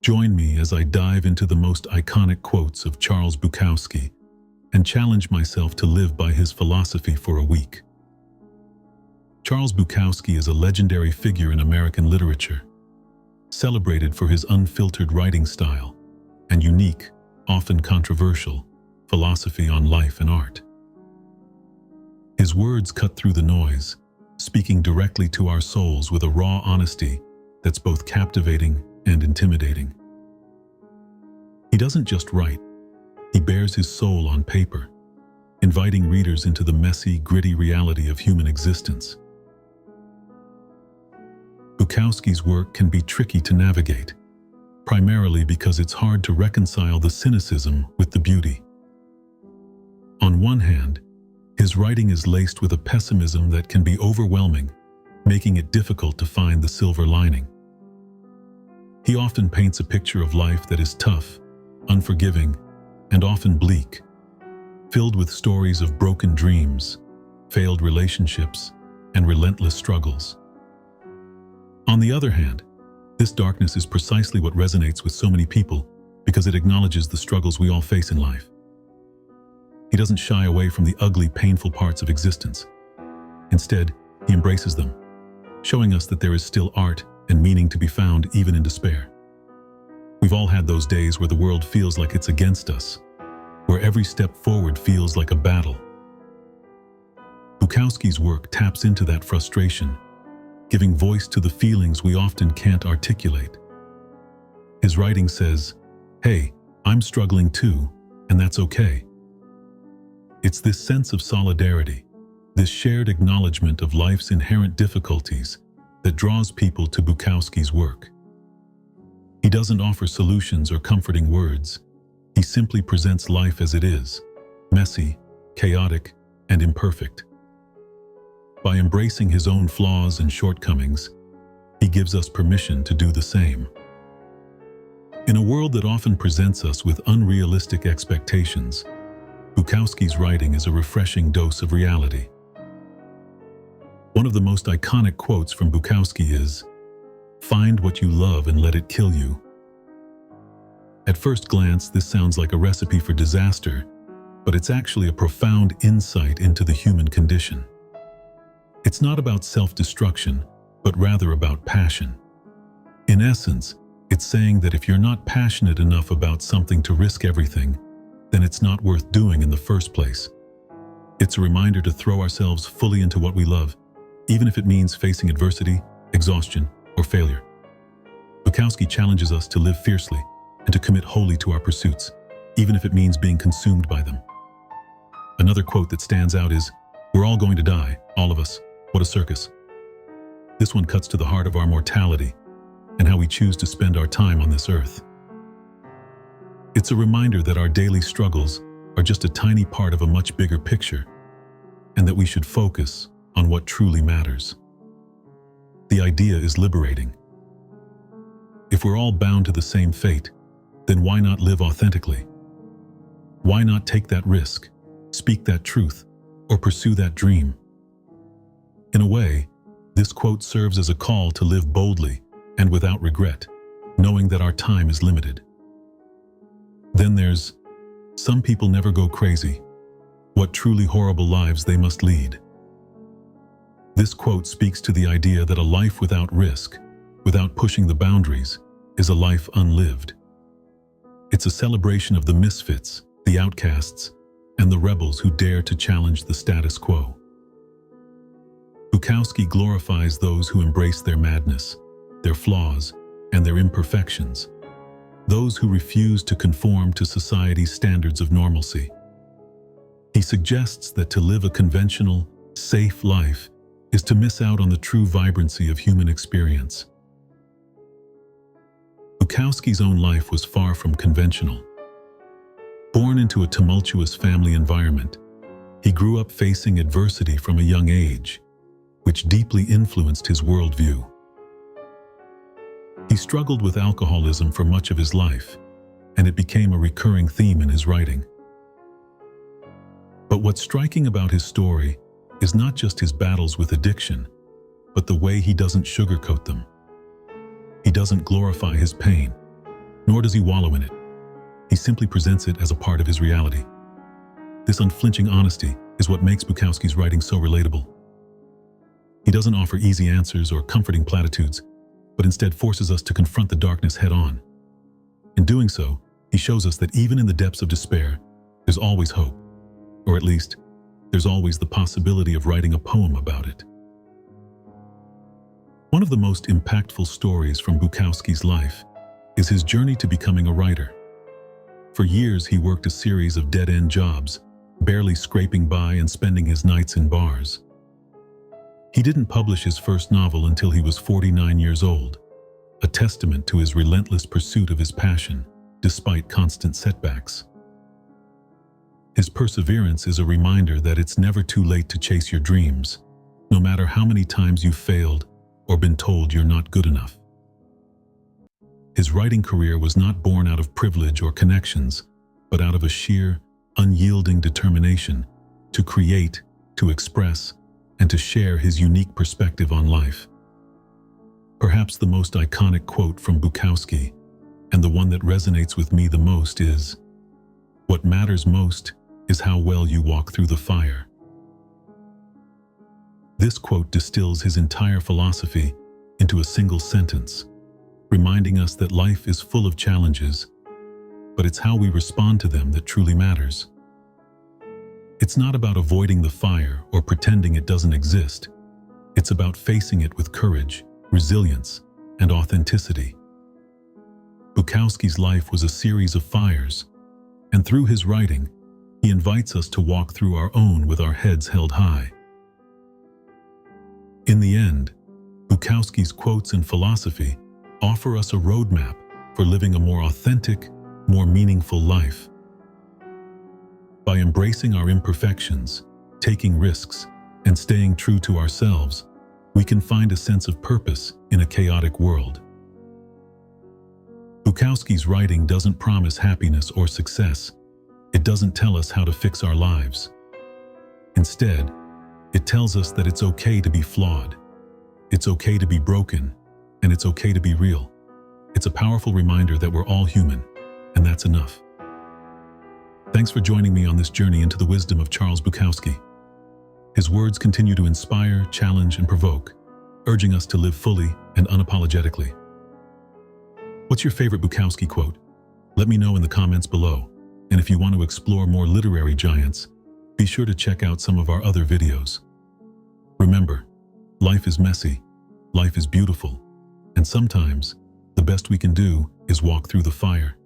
Join me as I dive into the most iconic quotes of Charles Bukowski and challenge myself to live by his philosophy for a week. Charles Bukowski is a legendary figure in American literature, celebrated for his unfiltered writing style and unique, often controversial, philosophy on life and art. His words cut through the noise, speaking directly to our souls with a raw honesty that's both captivating and intimidating. He doesn't just write, he bears his soul on paper, inviting readers into the messy, gritty reality of human existence. Bukowski's work can be tricky to navigate, primarily because it's hard to reconcile the cynicism with the beauty. On one hand, his writing is laced with a pessimism that can be overwhelming, making it difficult to find the silver lining. He often paints a picture of life that is tough, unforgiving, and often bleak, filled with stories of broken dreams, failed relationships, and relentless struggles. On the other hand, this darkness is precisely what resonates with so many people because it acknowledges the struggles we all face in life. He doesn't shy away from the ugly, painful parts of existence. Instead, he embraces them, showing us that there is still art and meaning to be found even in despair. We've all had those days where the world feels like it's against us, where every step forward feels like a battle. Bukowski's work taps into that frustration, giving voice to the feelings we often can't articulate. His writing says, "Hey, I'm struggling too, and that's okay." It's this sense of solidarity, this shared acknowledgement of life's inherent difficulties that draws people to Bukowski's work. He doesn't offer solutions or comforting words. He simply presents life as it is, messy, chaotic, and imperfect. By embracing his own flaws and shortcomings, he gives us permission to do the same. In a world that often presents us with unrealistic expectations, Bukowski's writing is a refreshing dose of reality. One of the most iconic quotes from Bukowski is, "Find what you love and let it kill you." At first glance, this sounds like a recipe for disaster, but it's actually a profound insight into the human condition. It's not about self-destruction, but rather about passion. In essence, it's saying that if you're not passionate enough about something to risk everything, then it's not worth doing in the first place. It's a reminder to throw ourselves fully into what we love, even if it means facing adversity, exhaustion, or failure. Bukowski challenges us to live fiercely and to commit wholly to our pursuits, even if it means being consumed by them. Another quote that stands out is, "We're all going to die, all of us. What a circus." This one cuts to the heart of our mortality and how we choose to spend our time on this earth. It's a reminder that our daily struggles are just a tiny part of a much bigger picture, and that we should focus on what truly matters. The idea is liberating. If we're all bound to the same fate, then why not live authentically? Why not take that risk, speak that truth, or pursue that dream? In a way, this quote serves as a call to live boldly and without regret, knowing that our time is limited. Then there's, "Some people never go crazy. What truly horrible lives they must lead." This quote speaks to the idea that a life without risk, without pushing the boundaries, is a life unlived. It's a celebration of the misfits, the outcasts, and the rebels who dare to challenge the status quo. Bukowski glorifies those who embrace their madness, their flaws, and their imperfections, those who refuse to conform to society's standards of normalcy. He suggests that to live a conventional, safe life is to miss out on the true vibrancy of human experience. Bukowski's own life was far from conventional. Born into a tumultuous family environment, he grew up facing adversity from a young age, which deeply influenced his worldview. He struggled with alcoholism for much of his life, and it became a recurring theme in his writing. But what's striking about his story is not just his battles with addiction, but the way he doesn't sugarcoat them. He doesn't glorify his pain. nor does he wallow in it. He simply presents it as a part of his reality. This unflinching honesty is what makes Bukowski's writing so relatable. He doesn't offer easy answers or comforting platitudes, but instead forces us to confront the darkness head-on. In doing so, he shows us that even in the depths of despair, there's always hope, or at least, there's always the possibility of writing a poem about it. One of the most impactful stories from Bukowski's life is his journey to becoming a writer. For years, he worked a series of dead-end jobs, barely scraping by and spending his nights in bars. He didn't publish his first novel until he was 49 years old, a testament to his relentless pursuit of his passion, despite constant setbacks. His perseverance is a reminder that it's never too late to chase your dreams, no matter how many times you've failed or been told you're not good enough. His writing career was not born out of privilege or connections, but out of a sheer, unyielding determination to create, to express, and to share his unique perspective on life. Perhaps the most iconic quote from Bukowski, and the one that resonates with me the most, is, "What matters most is how well you walk through the fire." This quote distills his entire philosophy into a single sentence, reminding us that life is full of challenges, but it's how we respond to them that truly matters. It's not about avoiding the fire or pretending it doesn't exist. It's about facing it with courage, resilience, and authenticity. Bukowski's life was a series of fires, and through his writing, he invites us to walk through our own with our heads held high. In the end, Bukowski's quotes and philosophy offer us a roadmap for living a more authentic, more meaningful life. By embracing our imperfections, taking risks, and staying true to ourselves, we can find a sense of purpose in a chaotic world. Bukowski's writing doesn't promise happiness or success. It doesn't tell us how to fix our lives. Instead, it tells us that it's okay to be flawed, it's okay to be broken, and it's okay to be real. It's a powerful reminder that we're all human, and that's enough. Thanks for joining me on this journey into the wisdom of Charles Bukowski. His words continue to inspire, challenge, and provoke, urging us to live fully and unapologetically. What's your favorite Bukowski quote? Let me know in the comments below. And if you want to explore more literary giants, be sure to check out some of our other videos. Remember, life is messy, life is beautiful, and sometimes the best we can do is walk through the fire.